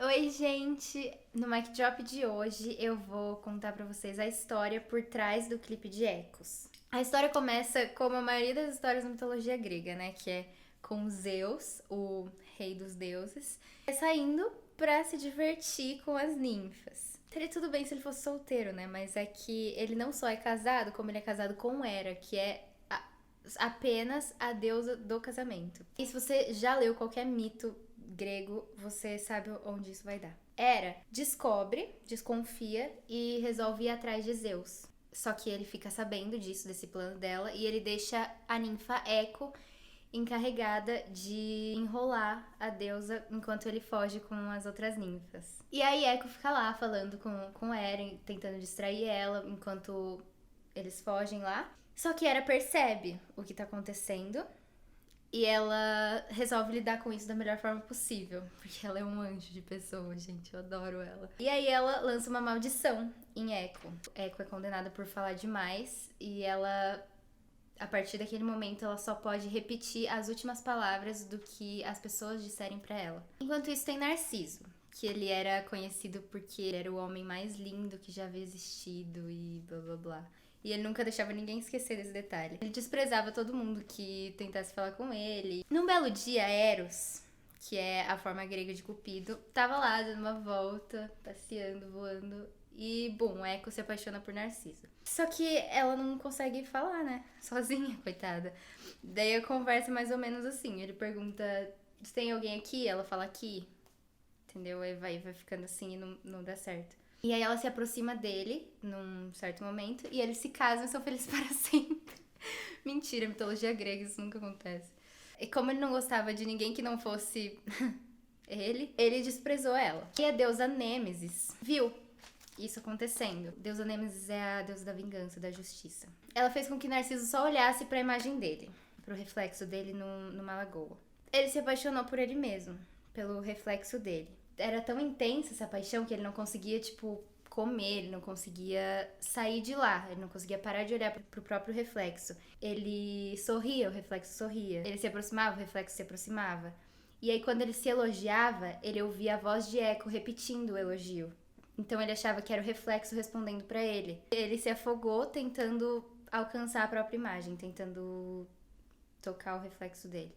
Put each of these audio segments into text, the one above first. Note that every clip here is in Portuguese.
Oi, gente! No Mic Drop de hoje eu vou contar pra vocês a história por trás do clipe de Ecos. A história começa como a maioria das histórias da mitologia grega, né? Que é com Zeus, o rei dos deuses, saindo pra se divertir com as ninfas. Teria tudo bem se ele fosse solteiro, né? Mas é que ele não só é casado, como ele é casado com Hera, que é apenas a deusa do casamento. E se você já leu qualquer mito grego, você sabe onde isso vai dar. Hera descobre, desconfia e resolve ir atrás de Zeus. Só que ele fica sabendo disso, desse plano dela, e ele deixa a ninfa Eco encarregada de enrolar a deusa enquanto ele foge com as outras ninfas. E aí Eco fica lá falando com Hera, tentando distrair ela enquanto eles fogem lá. Só que Hera percebe o que tá acontecendo e ela resolve lidar com isso da melhor forma possível. Porque ela é um anjo de pessoa, gente. Eu adoro ela. E aí ela lança uma maldição em Eco. Eco é condenada por falar demais e ela, a partir daquele momento, ela só pode repetir as últimas palavras do que as pessoas disserem pra ela. Enquanto isso, tem Narciso, que ele era conhecido porque ele era o homem mais lindo que já havia existido e blá blá blá. E ele nunca deixava ninguém esquecer desse detalhe. Ele desprezava todo mundo que tentasse falar com ele. Num belo dia, Eros, que é a forma grega de Cupido, tava lá dando uma volta, passeando, voando. E, bum, Eco se apaixona por Narciso. Só que ela não consegue falar, né? Sozinha, coitada. Daí a conversa é mais ou menos assim. Ele pergunta, se tem alguém aqui? Ela fala aqui. Entendeu? Aí vai ficando assim e não dá certo. E aí ela se aproxima dele num certo momento e eles se casam e são felizes para sempre. Mentira, mitologia grega, isso nunca acontece. E como ele não gostava de ninguém que não fosse ele desprezou ela. E a deusa Nêmesis viu isso acontecendo. Deusa Nêmesis é a deusa da vingança, da justiça. Ela fez com que Narciso só olhasse para a imagem dele, pro reflexo dele numa lagoa. Ele se apaixonou por ele mesmo, pelo reflexo dele. Era tão intensa essa paixão que ele não conseguia, comer, ele não conseguia sair de lá, ele não conseguia parar de olhar pro próprio reflexo. Ele sorria, o reflexo sorria. Ele se aproximava, o reflexo se aproximava. E aí, quando ele se elogiava, ele ouvia a voz de Eco repetindo o elogio. Então ele achava que era o reflexo respondendo pra ele. Ele se afogou tentando alcançar a própria imagem, tentando tocar o reflexo dele.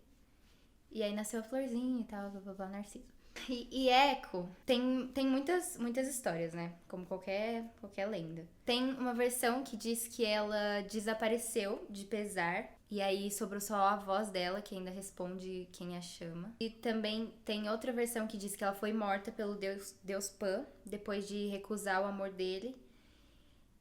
E aí nasceu a florzinha e tal, blá blá blá, Narciso. E Eco tem muitas histórias, né? Como qualquer lenda. Tem uma versão que diz que ela desapareceu de pesar. E aí sobrou só a voz dela, que ainda responde quem a chama. E também tem outra versão que diz que ela foi morta pelo deus Pan, depois de recusar o amor dele.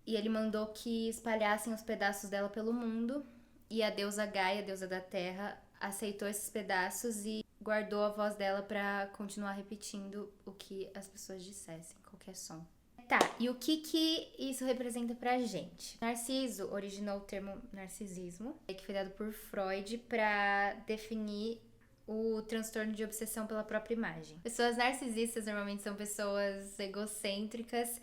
E ele mandou que espalhassem os pedaços dela pelo mundo. E a deusa Gaia, a deusa da terra, aceitou esses pedaços e guardou a voz dela pra continuar repetindo o que as pessoas dissessem, qualquer som. Tá, e o que isso representa pra gente? Narciso originou o termo narcisismo, que foi dado por Freud pra definir o transtorno de obsessão pela própria imagem. Pessoas narcisistas normalmente são pessoas egocêntricas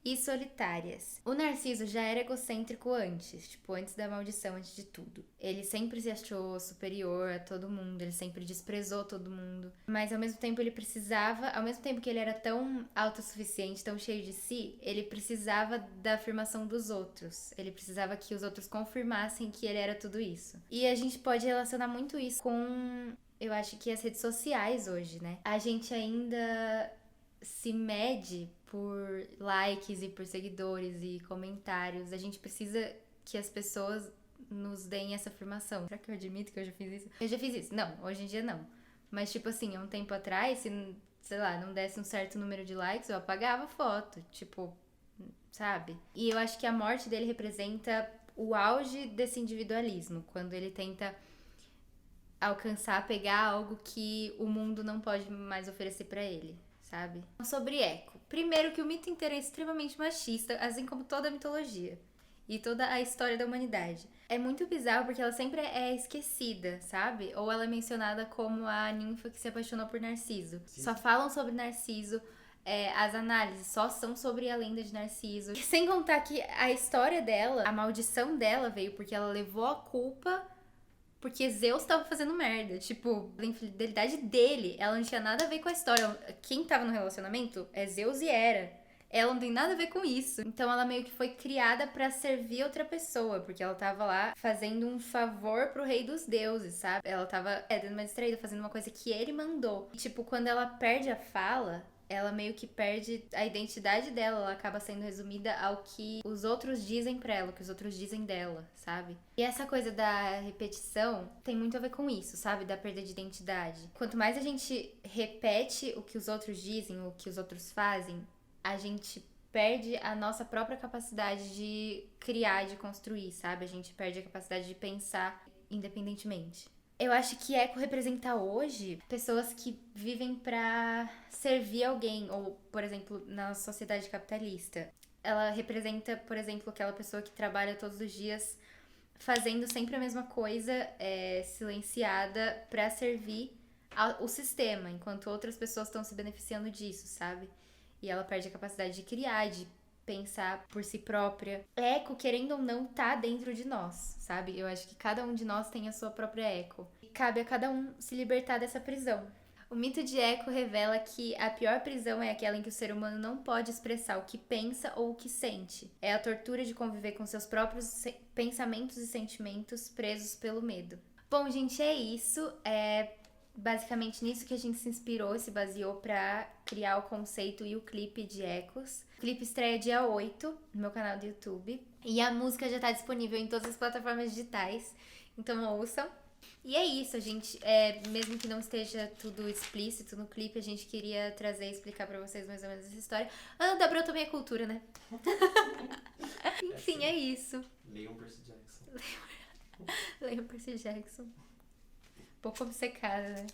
e solitárias. O Narciso já era egocêntrico antes, antes da maldição, antes de tudo. Ele sempre se achou superior a todo mundo, ele sempre desprezou todo mundo. Mas ao mesmo tempo ao mesmo tempo que ele era tão autossuficiente, tão cheio de si, ele precisava da afirmação dos outros. Ele precisava que os outros confirmassem que ele era tudo isso. E a gente pode relacionar muito isso com, eu acho que as redes sociais hoje, né? A gente ainda se mede por likes e por seguidores e comentários. A gente precisa que as pessoas nos deem essa afirmação. Será que eu admito que eu já fiz isso? Eu já fiz isso. Não, hoje em dia não. Mas, há um tempo atrás, se, sei lá, não desse um certo número de likes, eu apagava a foto. Sabe? E eu acho que a morte dele representa o auge desse individualismo. Quando ele tenta alcançar, pegar algo que o mundo não pode mais oferecer pra ele. Sabe? Sobre Eco. Primeiro que o mito inteiro é extremamente machista, assim como toda a mitologia e toda a história da humanidade. É muito bizarro porque ela sempre é esquecida, sabe? Ou ela é mencionada como a ninfa que se apaixonou por Narciso. Sim. Só falam sobre Narciso, as análises só são sobre a lenda de Narciso. Sem contar que a história dela, a maldição dela veio porque ela levou a culpa porque Zeus tava fazendo merda. Tipo, a infidelidade dele, ela não tinha nada a ver com a história. Quem tava no relacionamento é Zeus e Hera. Ela não tem nada a ver com isso. Então ela meio que foi criada pra servir outra pessoa, porque ela tava lá fazendo um favor pro rei dos deuses, sabe? Ela tava dando uma distraída, fazendo uma coisa que ele mandou. E, tipo, quando ela perde a fala, ela meio que perde a identidade dela, ela acaba sendo resumida ao que os outros dizem pra ela, o que os outros dizem dela, sabe? E essa coisa da repetição tem muito a ver com isso, sabe? Da perda de identidade. Quanto mais a gente repete o que os outros dizem, o que os outros fazem, a gente perde a nossa própria capacidade de criar, de construir, sabe? A gente perde a capacidade de pensar independentemente. Eu acho que eco representa hoje pessoas que vivem pra servir alguém, ou, por exemplo, na sociedade capitalista. Ela representa, por exemplo, aquela pessoa que trabalha todos os dias fazendo sempre a mesma coisa, silenciada pra servir o sistema, enquanto outras pessoas estão se beneficiando disso, sabe? E ela perde a capacidade de criar, de pensar por si própria. Eco, querendo ou não, tá dentro de nós, sabe? Eu acho que cada um de nós tem a sua própria eco. E cabe a cada um se libertar dessa prisão. O mito de Eco revela que a pior prisão é aquela em que o ser humano não pode expressar o que pensa ou o que sente. É a tortura de conviver com seus próprios pensamentos e sentimentos presos pelo medo. Bom, gente, é isso. Basicamente nisso que a gente se inspirou, se baseou pra criar o conceito e o clipe de Ecos. O clipe estreia dia 8 no meu canal do YouTube. E a música já tá disponível em todas as plataformas digitais, então ouçam. E é isso, a gente, mesmo que não esteja tudo explícito no clipe, a gente queria trazer e explicar pra vocês mais ou menos essa história. Ana Brou também é cultura, né? Enfim, é isso. Leiam Percy Jackson. Leiam Percy Jackson. Um pouco obcecada, né?